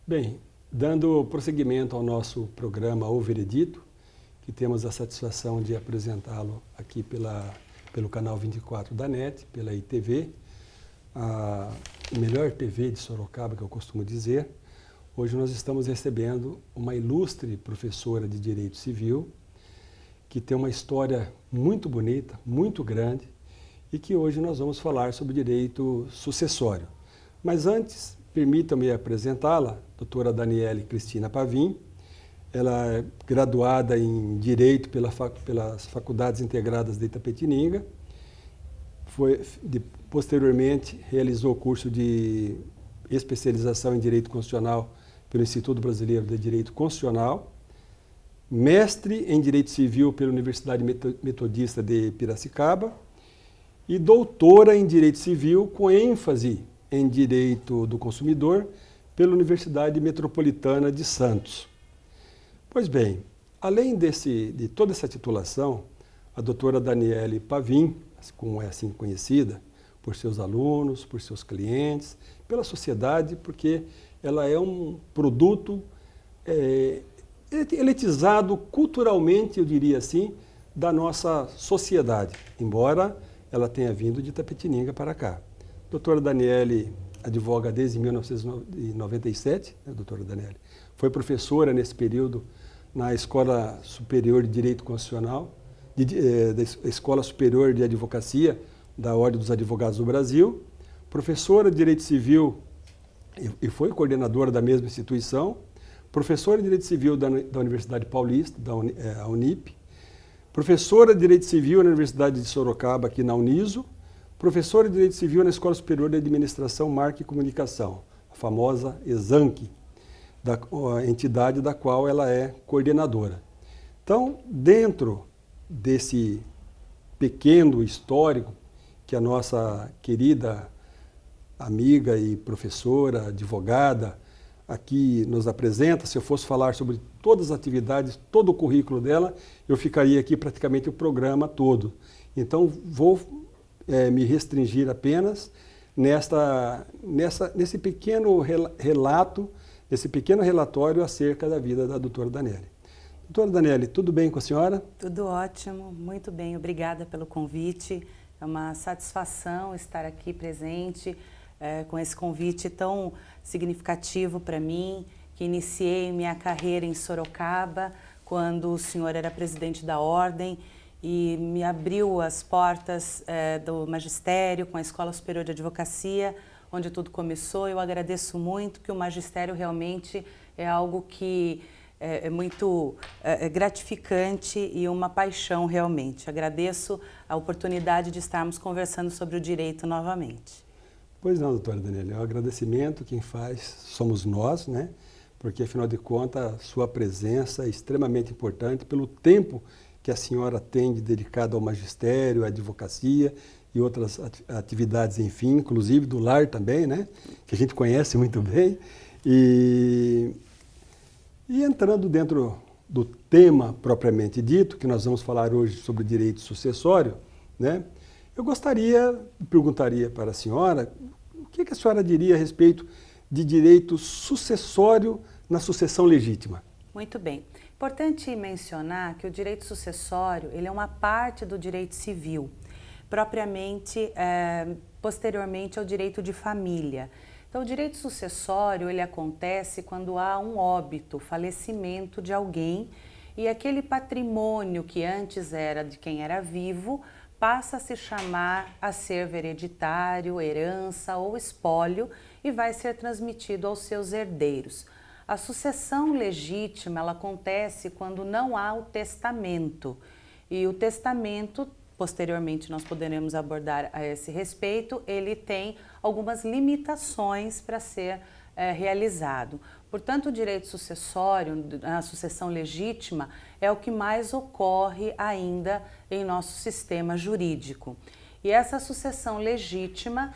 Bem, dando prosseguimento ao nosso programa O Veredito, que temos a satisfação de apresentá-lo aqui pelo canal 24 da NET, pela ITV, a melhor TV de Sorocaba, que eu costumo dizer. Hoje nós estamos recebendo uma ilustre professora de Direito Civil, que tem uma história muito bonita, muito grande, e que hoje nós vamos falar sobre direito sucessório. Mas antes, permitam-me apresentá-la, doutora Daniele Cristina Pavim. Ela é graduada em Direito pelas Faculdades Integradas de Itapetininga. Posteriormente, realizou o curso de especialização em Direito Constitucional pelo Instituto Brasileiro de Direito Constitucional. Mestre em Direito Civil pela Universidade Metodista de Piracicaba. E doutora em Direito Civil com ênfase em Direito do Consumidor pela Universidade Metropolitana de Santos. Pois bem, além de toda essa titulação, a doutora Daniele Pavim, como é assim conhecida, por seus alunos, por seus clientes, pela sociedade, porque ela é um produto elitizado culturalmente, eu diria assim, da nossa sociedade, embora ela tenha vindo de Itapetininga para cá. Doutora Daniele advoga desde 1997, né, doutora Daniele? Foi professora nesse período na Escola Superior de Direito Constitucional, da Escola Superior de Advocacia da Ordem dos Advogados do Brasil, professora de Direito Civil e foi coordenadora da mesma instituição, professora de Direito Civil da Universidade Paulista, a Unip, professora de Direito Civil na Universidade de Sorocaba, aqui na Uniso, professora de Direito Civil na Escola Superior de Administração, Marketing e Comunicação, a famosa ESANC, a entidade da qual ela é coordenadora. Então, dentro desse pequeno histórico que a nossa querida amiga e professora, advogada, aqui nos apresenta, se eu fosse falar sobre todas as atividades, todo o currículo dela, eu ficaria aqui praticamente o programa todo. Então, vou me restringir apenas nesse pequeno relato, nesse pequeno relatório acerca da vida da doutora Daniele. Doutora Daniele, tudo bem com a senhora? Tudo ótimo, muito bem, obrigada pelo convite. É uma satisfação estar aqui presente com esse convite tão significativo para mim, que iniciei minha carreira em Sorocaba, quando o senhor era presidente da Ordem, e me abriu as portas do magistério com a Escola Superior de Advocacia, onde tudo começou. Eu agradeço muito, que o magistério realmente é algo que é muito gratificante e uma paixão realmente. Agradeço a oportunidade de estarmos conversando sobre o direito novamente. Pois não, doutora Daniele, é um agradecimento, quem faz somos nós, né? Porque afinal de contas, sua presença é extremamente importante pelo tempo que a senhora tem dedicado ao magistério, à advocacia e outras atividades, enfim, inclusive do lar também, né? Que a gente conhece muito bem. E entrando dentro do tema propriamente dito, que nós vamos falar hoje sobre o direito sucessório, né? Eu perguntaria para a senhora, o que a senhora diria a respeito de direito sucessório na sucessão legítima? Muito bem. Importante mencionar que o direito sucessório ele é uma parte do direito civil, propriamente, posteriormente ao direito de família. Então, o direito sucessório ele acontece quando há um óbito, falecimento de alguém e aquele patrimônio que antes era de quem era vivo passa a se chamar acervo hereditário, herança ou espólio e vai ser transmitido aos seus herdeiros. A sucessão legítima ela acontece quando não há o testamento. E o testamento, posteriormente nós poderemos abordar a esse respeito, ele tem algumas limitações para ser realizado. Portanto, o direito sucessório, a sucessão legítima, é o que mais ocorre ainda em nosso sistema jurídico. E essa sucessão legítima,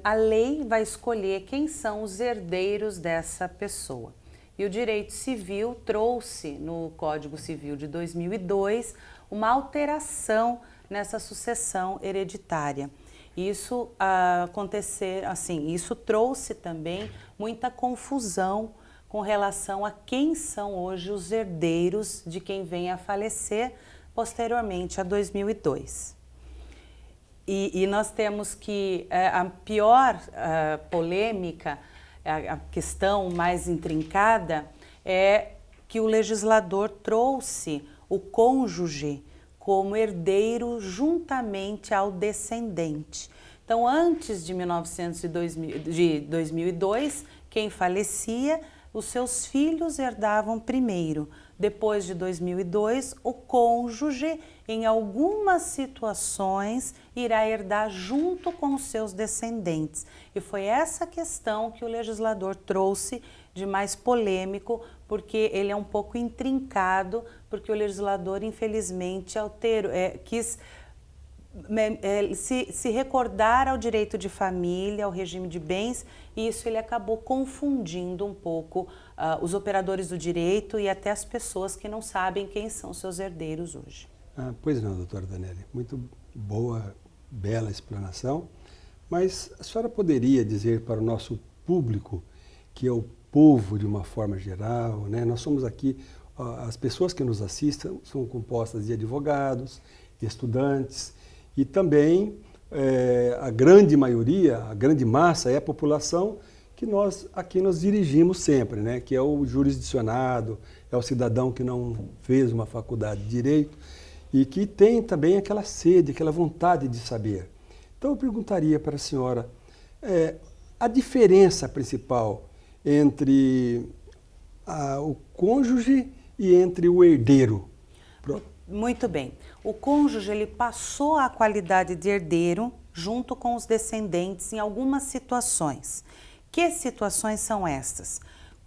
a lei vai escolher quem são os herdeiros dessa pessoa. E o direito civil trouxe no Código Civil de 2002 uma alteração nessa sucessão hereditária. Isso isso trouxe também muita confusão com relação a quem são hoje os herdeiros de quem vem a falecer posteriormente a 2002. E nós temos que a pior polêmica, a questão mais intrincada é que o legislador trouxe o cônjuge como herdeiro juntamente ao descendente. Então, antes de 2002, quem falecia, os seus filhos herdavam primeiro. Depois de 2002, o cônjuge, em algumas situações, irá herdar junto com os seus descendentes. E foi essa questão que o legislador trouxe de mais polêmico, porque ele é um pouco intrincado, porque o legislador, infelizmente, quis se recordar ao direito de família, ao regime de bens, e isso ele acabou confundindo um pouco os operadores do direito e até as pessoas que não sabem quem são seus herdeiros hoje. Pois não, doutora Daniele, muito boa, bela explanação, mas a senhora poderia dizer para o nosso público, que é o povo de uma forma geral, né? Nós somos aqui, as pessoas que nos assistem são compostas de advogados, estudantes, e também a grande maioria, a grande massa é a população que nós dirigimos sempre, né? Que é o jurisdicionado, é o cidadão que não fez uma faculdade de direito e que tem também aquela sede, aquela vontade de saber. Então eu perguntaria para a senhora a diferença principal entre o cônjuge e entre o herdeiro. Muito bem. O cônjuge ele passou a qualidade de herdeiro junto com os descendentes em algumas situações. Que situações são estas?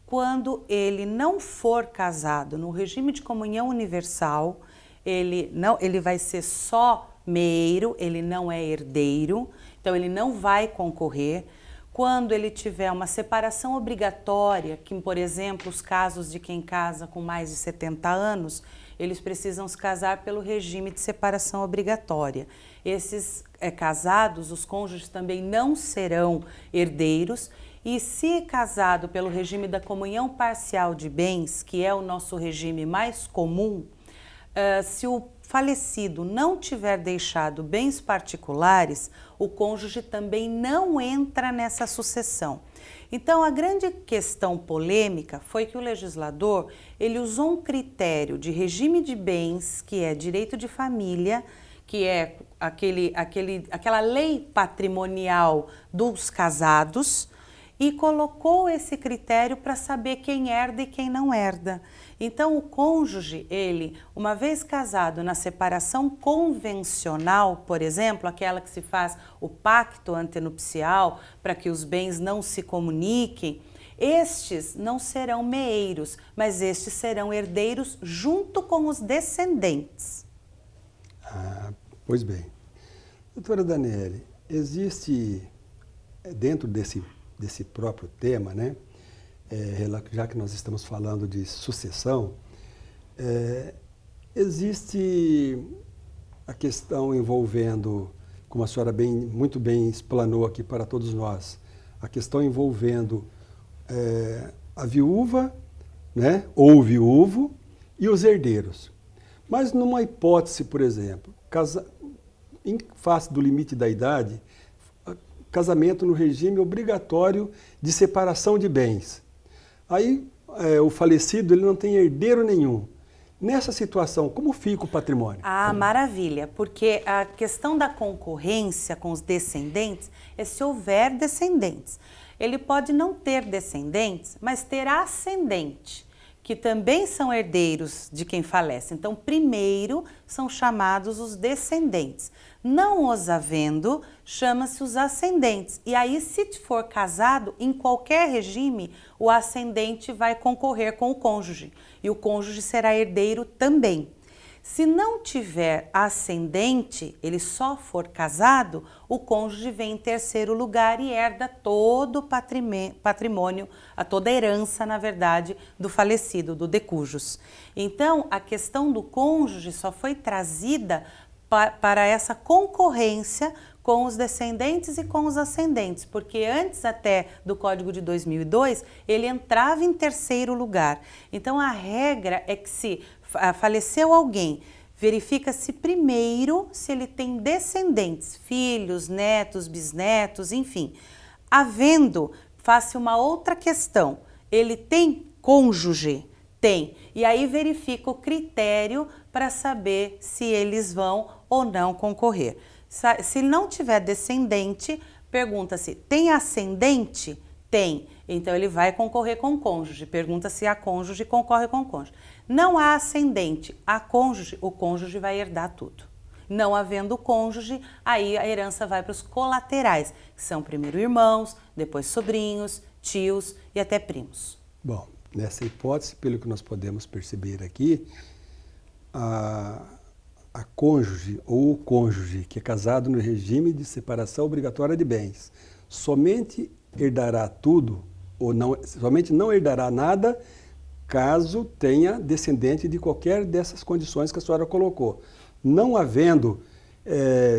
Quando ele não for casado no regime de comunhão universal, ele vai ser só meiro, ele não é herdeiro, então ele não vai concorrer. Quando ele tiver uma separação obrigatória, que, por exemplo, os casos de quem casa com mais de 70 anos, eles precisam se casar pelo regime de separação obrigatória. Esses casados, os cônjuges também não serão herdeiros, e se casado pelo regime da comunhão parcial de bens, que é o nosso regime mais comum, se o falecido não tiver deixado bens particulares, o cônjuge também não entra nessa sucessão. Então, a grande questão polêmica foi que o legislador ele usou um critério de regime de bens, que é direito de família, que é aquela lei patrimonial dos casados, e colocou esse critério para saber quem herda e quem não herda. Então, o cônjuge, ele, uma vez casado na separação convencional, por exemplo, aquela que se faz o pacto antenupcial para que os bens não se comuniquem, estes não serão meeiros, mas estes serão herdeiros junto com os descendentes. Pois bem. Doutora Daniele, existe dentro desse próprio tema, né? Já que nós estamos falando de sucessão, existe a questão envolvendo, como a senhora muito bem explanou aqui para todos nós, a questão envolvendo a viúva, né, ou o viúvo, e os herdeiros. Mas numa hipótese, por exemplo, em face do limite da idade, casamento no regime obrigatório de separação de bens. Aí o falecido ele não tem herdeiro nenhum. Nessa situação, como fica o patrimônio? Maravilha, porque a questão da concorrência com os descendentes é se houver descendentes. Ele pode não ter descendentes, mas ter ascendente, que também são herdeiros de quem falece. Então, primeiro são chamados os descendentes. Não os havendo, chama-se os ascendentes. E aí, se for casado, em qualquer regime, o ascendente vai concorrer com o cônjuge. E o cônjuge será herdeiro também. Se não tiver ascendente, ele só for casado, o cônjuge vem em terceiro lugar e herda todo o patrimônio, toda a herança, na verdade, do falecido, do decujus. Então, a questão do cônjuge só foi trazida para essa concorrência com os descendentes e com os ascendentes, porque antes até do Código de 2002, ele entrava em terceiro lugar. Então, a regra é que se faleceu alguém, verifica-se primeiro se ele tem descendentes, filhos, netos, bisnetos, enfim. Havendo, faz-se uma outra questão. Ele tem cônjuge? Tem. E aí verifica o critério para saber se eles vão ou não concorrer. Se não tiver descendente, pergunta-se, tem ascendente? Tem. Então ele vai concorrer com o cônjuge. Pergunta se há cônjuge, concorre com o cônjuge. Não há ascendente, há cônjuge, o cônjuge vai herdar tudo. Não havendo cônjuge, aí a herança vai para os colaterais, que são primeiro irmãos, depois sobrinhos, tios e até primos. Bom, nessa hipótese, pelo que nós podemos perceber aqui, a cônjuge ou o cônjuge que é casado no regime de separação obrigatória de bens somente herdará tudo ou não, somente não herdará nada caso tenha descendente de qualquer dessas condições que a senhora colocou. Não havendo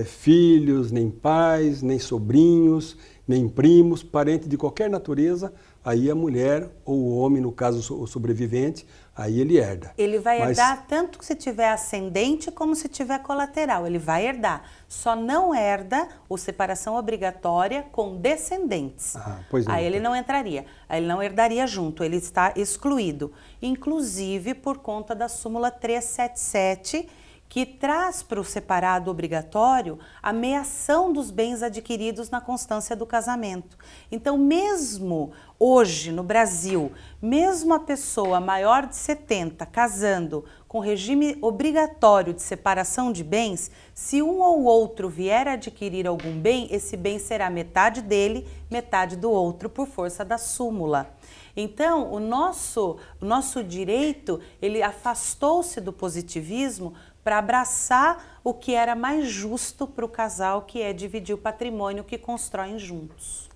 filhos, nem pais, nem sobrinhos, nem primos, parente de qualquer natureza, aí a mulher ou o homem, no caso o sobrevivente, aí ele herda. Ele vai herdar tanto se tiver ascendente como se tiver colateral, ele vai herdar. Só não herda ou separação obrigatória com descendentes. Pois não. Aí ele não entraria, aí ele não herdaria junto, ele está excluído. Inclusive por conta da súmula 377, que traz para o separado obrigatório a meação dos bens adquiridos na constância do casamento. Então, mesmo hoje no Brasil, mesmo a pessoa maior de 70 casando com regime obrigatório de separação de bens, se um ou outro vier a adquirir algum bem, esse bem será metade dele, metade do outro, por força da súmula. Então, o nosso direito, ele afastou-se do positivismo para abraçar o que era mais justo para o casal, que é dividir o patrimônio que constroem juntos.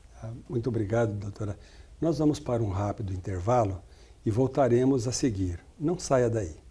Muito obrigado, doutora. Nós vamos para um rápido intervalo e voltaremos a seguir. Não saia daí.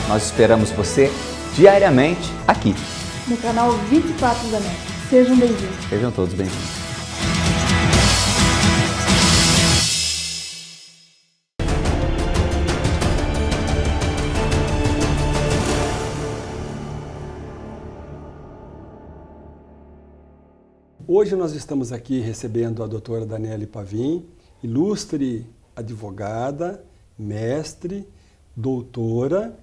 Nós esperamos você diariamente aqui, no canal 24 da NET. Sejam bem-vindos. Sejam todos bem-vindos. Hoje nós estamos aqui recebendo a doutora Daniele Pavim, ilustre advogada, mestre, doutora,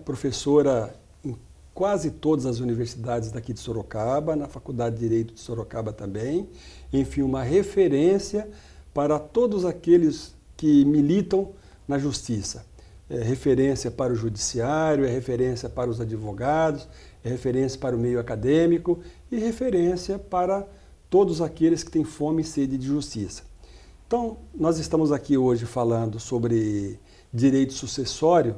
professora em quase todas as universidades daqui de Sorocaba, na Faculdade de Direito de Sorocaba também. Enfim, uma referência para todos aqueles que militam na justiça. É referência para o judiciário, é referência para os advogados, é referência para o meio acadêmico e referência para todos aqueles que têm fome e sede de justiça. Então, nós estamos aqui hoje falando sobre direito sucessório,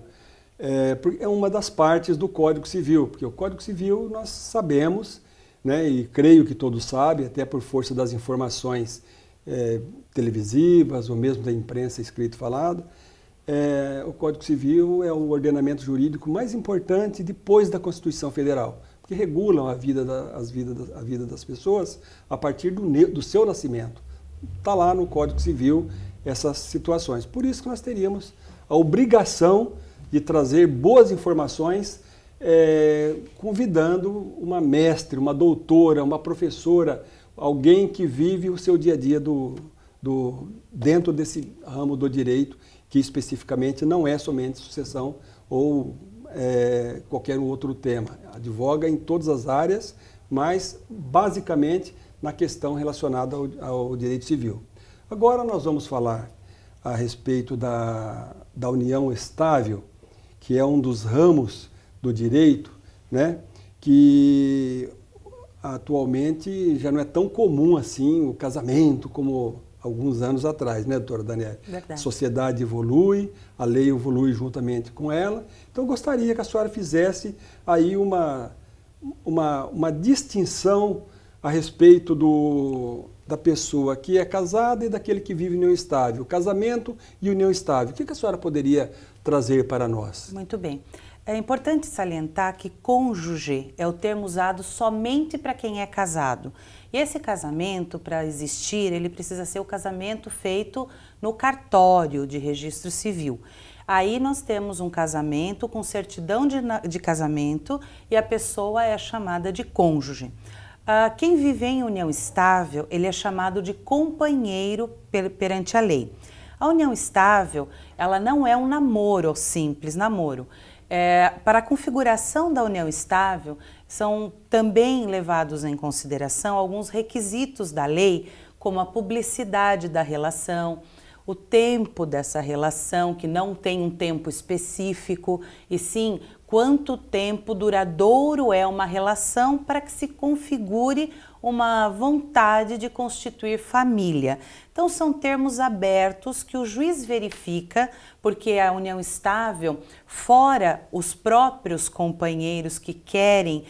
é uma das partes do Código Civil, porque o Código Civil nós sabemos, e creio que todos sabem, até por força das informações televisivas ou mesmo da imprensa escrito e falado, o Código Civil é o ordenamento jurídico mais importante depois da Constituição Federal, porque regulam a vida das pessoas a partir do seu nascimento. Está lá no Código Civil essas situações. Por isso que nós teríamos a obrigação de trazer boas informações, convidando uma mestre, uma doutora, uma professora, alguém que vive o seu dia a dia dentro desse ramo do direito, que especificamente não é somente sucessão ou qualquer outro tema. Advoga em todas as áreas, mas basicamente na questão relacionada ao direito civil. Agora nós vamos falar a respeito da união estável, que é um dos ramos do direito, né, que atualmente já não é tão comum assim o casamento como alguns anos atrás, né, doutora Daniela? Verdade. A sociedade evolui, a lei evolui juntamente com ela. Então, eu gostaria que a senhora fizesse aí uma distinção a respeito da pessoa que é casada e daquele que vive em união estável. Casamento e união estável. O que a senhora poderia trazer para nós? Muito bem. É importante salientar que cônjuge é o termo usado somente para quem é casado. E esse casamento, para existir, ele precisa ser o casamento feito no cartório de registro civil. Aí nós temos um casamento com certidão de casamento e a pessoa é chamada de cônjuge. Quem vive em união estável, ele é chamado de companheiro perante a lei. A união estável, ela não é um namoro, ou simples namoro. Para a configuração da união estável, são também levados em consideração alguns requisitos da lei, como a publicidade da relação, o tempo dessa relação, que não tem um tempo específico, e sim quanto tempo duradouro é uma relação para que se configure uma vontade de constituir família. Então são termos abertos que o juiz verifica, porque a união estável, fora os próprios companheiros que querem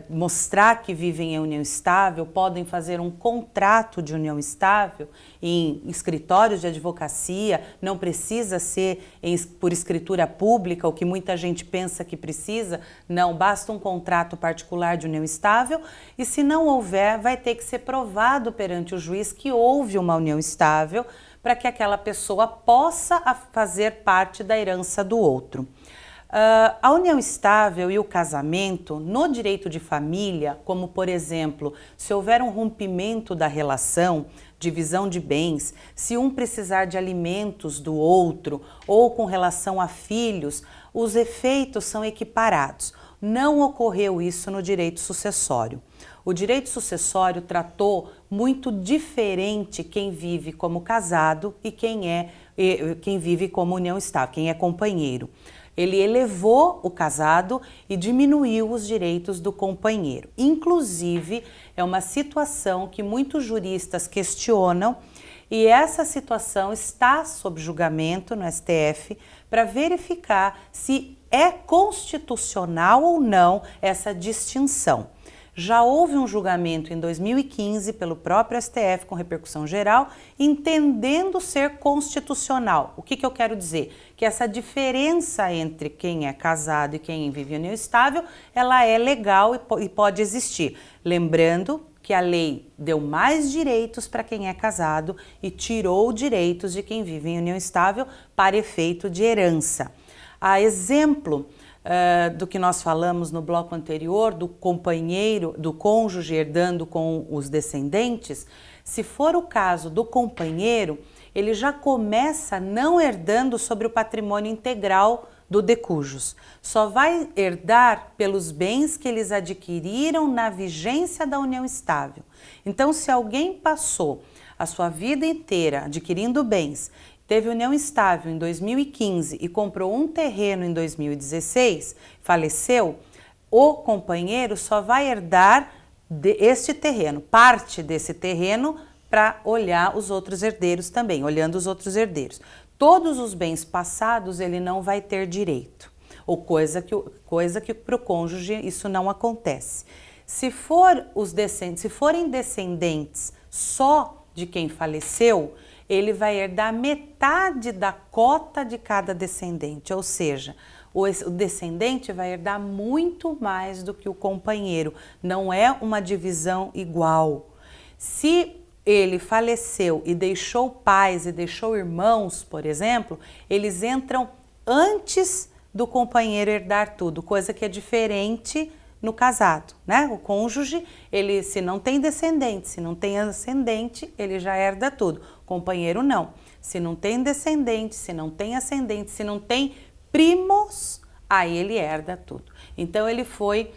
mostrar que vivem em união estável, podem fazer um contrato de união estável em escritórios de advocacia, não precisa ser por escritura pública, o que muita gente pensa que precisa, não, basta um contrato particular de união estável, e se não houver, vai ter que ser provado perante o juiz que houve uma união estável para que aquela pessoa possa fazer parte da herança do outro. A união estável e o casamento, no direito de família, como por exemplo, se houver um rompimento da relação, divisão de bens, se um precisar de alimentos do outro ou com relação a filhos, os efeitos são equiparados. Não ocorreu isso no direito sucessório. O direito sucessório tratou muito diferente quem vive como casado e quem vive como união estável, quem é companheiro. Ele elevou o casado e diminuiu os direitos do companheiro. Inclusive, é uma situação que muitos juristas questionam e essa situação está sob julgamento no STF para verificar se é constitucional ou não essa distinção. Já houve um julgamento em 2015 pelo próprio STF com repercussão geral, entendendo ser constitucional. O que eu quero dizer? Que essa diferença entre quem é casado e quem vive em união estável, ela é legal e pode existir. Lembrando que a lei deu mais direitos para quem é casado e tirou direitos de quem vive em união estável para efeito de herança. A exemplo do que nós falamos no bloco anterior, do companheiro, do cônjuge herdando com os descendentes, se for o caso do companheiro, ele já começa não herdando sobre o patrimônio integral do decujus. Só vai herdar pelos bens que eles adquiriram na vigência da união estável. Então, se alguém passou a sua vida inteira adquirindo bens, teve união estável em 2015 e comprou um terreno em 2016, faleceu, o companheiro só vai herdar este terreno, parte desse terreno, para olhar os outros herdeiros também, olhando os outros herdeiros. Todos os bens passados ele não vai ter direito, ou coisa que para o cônjuge isso não acontece. Se forem descendentes só de quem faleceu, ele vai herdar metade da cota de cada descendente, ou seja, o descendente vai herdar muito mais do que o companheiro, não é uma divisão igual. Se ele faleceu e deixou pais e deixou irmãos, por exemplo, eles entram antes do companheiro herdar tudo, coisa que é diferente no casado, né? O cônjuge, ele se não tem descendente, se não tem ascendente, ele já herda tudo. O companheiro não. Se não tem descendente, se não tem ascendente, se não tem primos, aí ele herda tudo. Então ele foi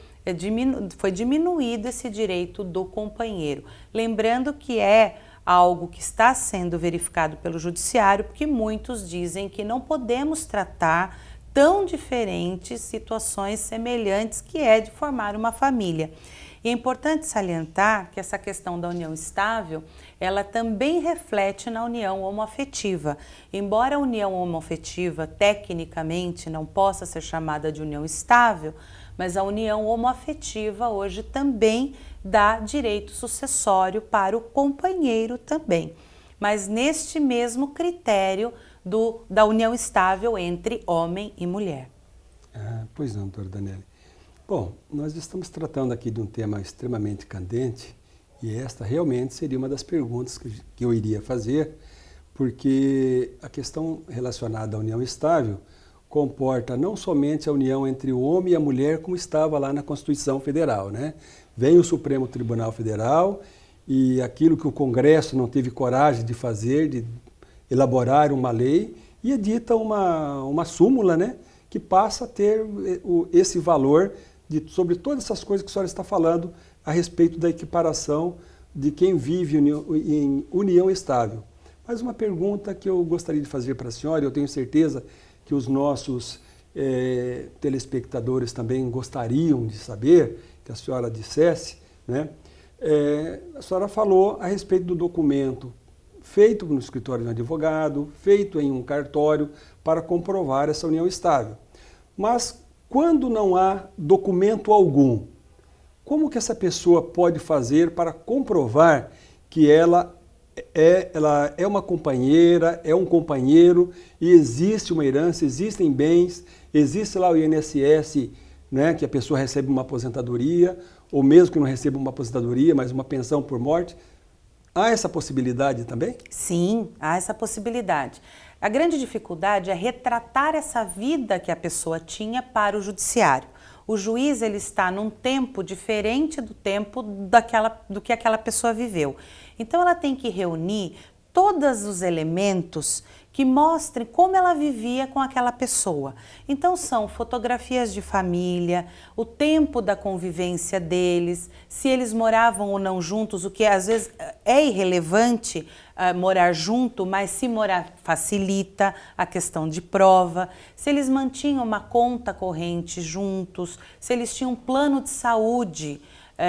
foi diminuído esse direito do companheiro. Lembrando que é algo que está sendo verificado pelo judiciário, porque muitos dizem que não podemos tratar tão diferentes situações semelhantes que é de formar uma família. E é importante salientar que essa questão da união estável, ela também reflete na união homoafetiva. Embora a união homoafetiva, tecnicamente, não possa ser chamada de união estável, mas a união homoafetiva hoje também dá direito sucessório para o companheiro também. Mas neste mesmo critério da união estável entre homem e mulher. Pois não, doutora Daniele. Bom, nós estamos tratando aqui de um tema extremamente candente e esta realmente seria uma das perguntas que eu iria fazer, porque a questão relacionada à união estável comporta não somente a união entre o homem e a mulher, como estava lá na Constituição Federal, né? Vem o Supremo Tribunal Federal e aquilo que o Congresso não teve coragem de fazer, de elaborar uma lei, e edita uma súmula, né? Que passa a ter esse valor sobre todas essas coisas que a senhora está falando a respeito da equiparação de quem vive em união estável. Mas uma pergunta que eu gostaria de fazer para a senhora, eu tenho certeza que os nossos telespectadores também gostariam de saber, que a senhora dissesse, né? A senhora falou a respeito do documento feito no escritório de um advogado, feito em um cartório para comprovar essa união estável. Mas quando não há documento algum, como que essa pessoa pode fazer para comprovar que ela é uma companheira, é um companheiro e existe uma herança, existem bens, existe lá o INSS, né, que a pessoa recebe uma aposentadoria, ou mesmo que não receba uma aposentadoria, mas uma pensão por morte? Há essa possibilidade também? Sim, há essa possibilidade. A grande dificuldade é retratar essa vida que a pessoa tinha para o judiciário. O juiz ele está num tempo diferente do tempo do que aquela pessoa viveu. Então ela tem que reunir todos os elementos que mostrem como ela vivia com aquela pessoa. Então são fotografias de família, o tempo da convivência deles, se eles moravam ou não juntos, o que às vezes é irrelevante morar junto, mas se morar facilita a questão de prova, se eles mantinham uma conta corrente juntos, se eles tinham um plano de saúde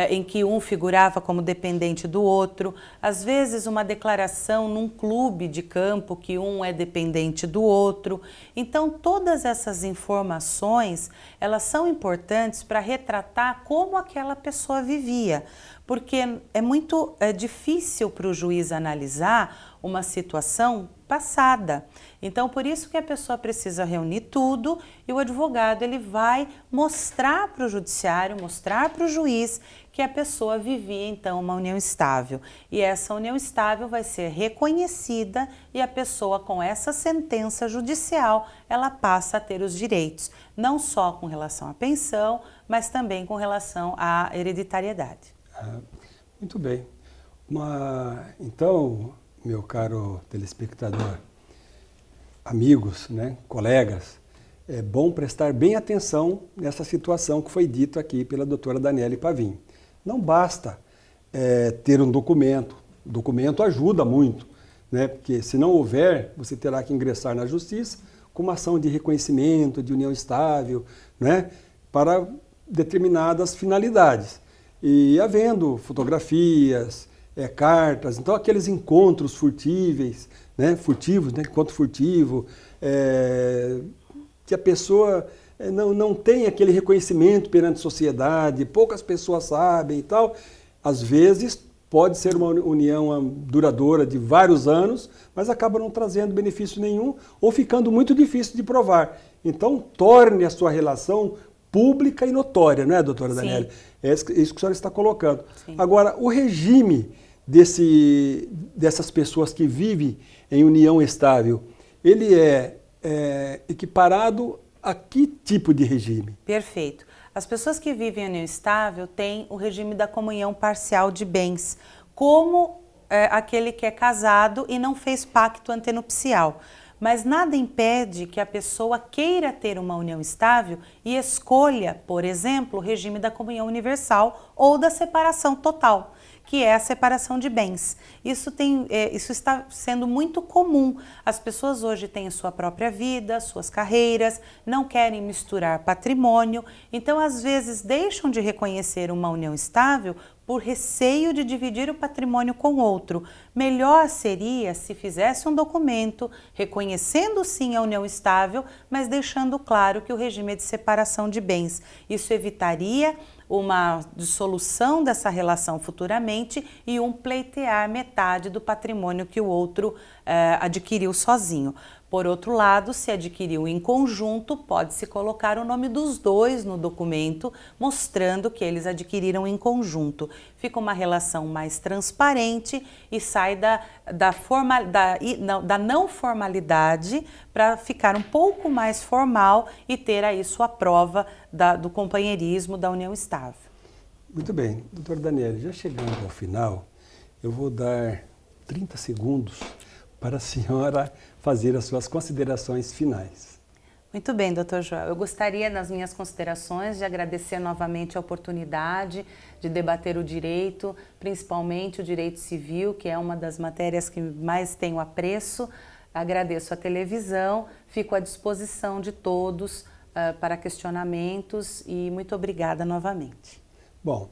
em que um figurava como dependente do outro, às vezes uma declaração num clube de campo que um é dependente do outro. Então todas essas informações, elas são importantes para retratar como aquela pessoa vivia, porque é muito difícil para o juiz analisar uma situação passada. Então, por isso que a pessoa precisa reunir tudo e o advogado ele vai mostrar para o judiciário, mostrar para o juiz que a pessoa vivia, então, uma união estável. E essa união estável vai ser reconhecida e a pessoa, com essa sentença judicial, ela passa a ter os direitos, não só com relação à pensão, mas também com relação à hereditariedade. Muito bem. Então, meu caro telespectador, amigos, né, colegas, é bom prestar bem atenção nessa situação que foi dito aqui pela doutora Daniele Pavim. Não basta ter um documento. O documento ajuda muito, né, porque se não houver, você terá que ingressar na justiça com uma ação de reconhecimento, de união estável, né, para determinadas finalidades. E havendo fotografias, cartas, então aqueles encontros furtivos, né, encontro furtivo, que a pessoa não tem aquele reconhecimento perante a sociedade, poucas pessoas sabem e tal, às vezes pode ser uma união duradoura de vários anos, mas acaba não trazendo benefício nenhum ou ficando muito difícil de provar. Então torne a sua relação pública e notória, não é, doutora Daniele? É isso que a senhora está colocando. Sim. Agora, o regime dessas pessoas que vivem em união estável, ele é equiparado a que tipo de regime? Perfeito. As pessoas que vivem em união estável têm o regime da comunhão parcial de bens, como aquele que é casado e não fez pacto antenupcial. mas nada impede que a pessoa queira ter uma união estável e escolha, por exemplo, o regime da comunhão universal ou da separação total, que é a separação de bens. Isso está sendo muito comum. As pessoas hoje têm a sua própria vida, suas carreiras, não querem misturar patrimônio, então às vezes deixam de reconhecer uma união estável por receio de dividir o patrimônio com outro. Melhor seria se fizesse um documento reconhecendo sim a união estável, mas deixando claro que o regime é de separação de bens. Isso evitaria uma dissolução dessa relação futuramente e um pleitear metade do patrimônio que o outro adquiriu sozinho. Por outro lado, se adquiriu em conjunto, pode-se colocar o nome dos dois no documento, mostrando que eles adquiriram em conjunto. Fica uma relação mais transparente e sai da não formalidade para ficar um pouco mais formal e ter aí sua prova do companheirismo, da união estável. Muito bem, doutora Daniele, já chegando ao final, eu vou dar 30 segundos para a senhora fazer as suas considerações finais. Muito bem, doutor Joel. Eu gostaria, nas minhas considerações, de agradecer novamente a oportunidade de debater o direito, principalmente o direito civil, que é uma das matérias que mais tenho apreço. Agradeço a televisão, fico à disposição de todos para questionamentos e muito obrigada novamente. Bom,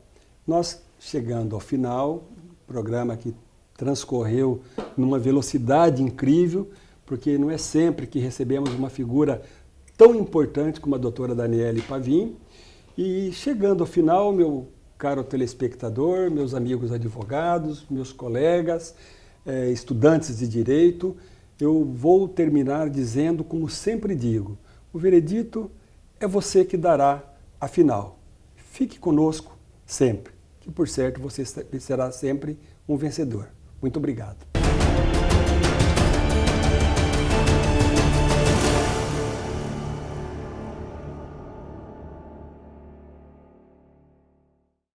nós chegando ao final, programa que transcorreu numa velocidade incrível, porque não é sempre que recebemos uma figura tão importante como a doutora Daniele Pavim. E chegando ao final, meu caro telespectador, meus amigos advogados, meus colegas, estudantes de direito, eu vou terminar dizendo, como sempre digo, o veredito é você que dará a final. Fique conosco sempre, que por certo você será sempre um vencedor. Muito obrigado.